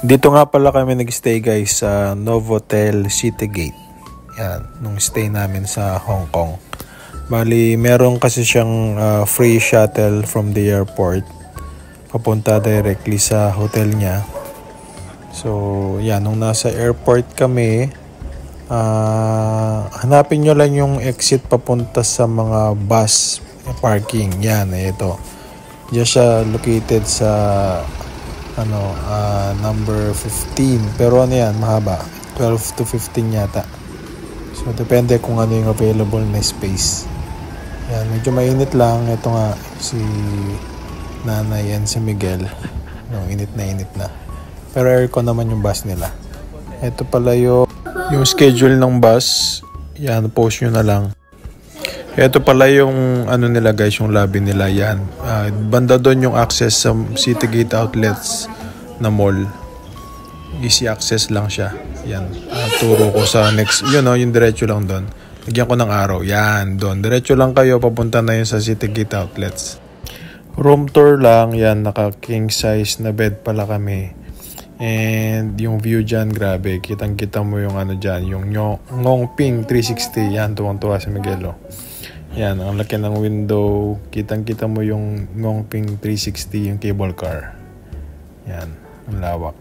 Dito nga pala kami nag-stay guys sa Novotel Citygate. Yan, nung stay namin sa Hong Kong. Bali, meron kasi siyang free shuttle from the airport. Papunta directly sa hotel niya. So, yan, nung nasa airport kami, hanapin nyo lang yung exit papunta sa mga bus parking. Yan, ito. Diyan siya located sa number 15. Pero ano yan, mahaba. 12 to 15 yata. So, depende kung ano yung available na space. Yan, medyo mainit lang. Ito nga, si Nanay and si Miguel. No, init na. Pero aircon naman yung bus nila. Ito pala yung schedule ng bus. Yan, post nyo na lang. Ito pala yung ano nila guys, yung lobby nila. Yan. Banda doon yung access sa Citygate Outlets na mall. Easy access lang siya. Yan. Turo ko sa next. Yun o, yung diretso lang doon. Lagyan ko ng araw. Yan, doon. Diretso lang kayo. Papunta na yun sa Citygate Outlets. Room tour lang. Yan, naka king size na bed pala kami. And yung view dyan, grabe. Kitang-kita mo yung ano dyan. Yung Ngongping 360. Yan, tuwang-tuwa si Miguel. Yan, ang laki ng window. Kitang-kita mo yung Ngongping 360, yung cable car. Yan, ang lawak.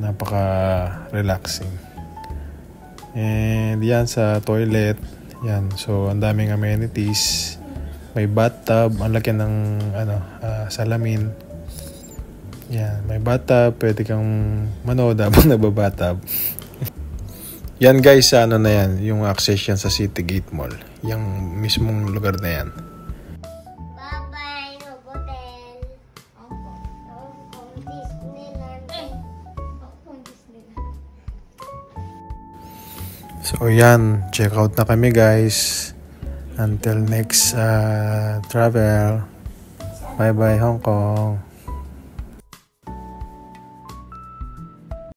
Napaka-relaxing. And yan sa toilet. Yan, so ang daming amenities. May bathtub, ang laki ng salamin. Yan, may bathtub, pwede kang manood habang nagbabathtub. Yan guys, ano na yan, yung access yan sa Citygate Mall. Yung mismong lugar na yan. Bye-bye, Novotel. Hong Kong Disneyland. So yan, check out na kami guys. Until next travel. Bye-bye Hong Kong.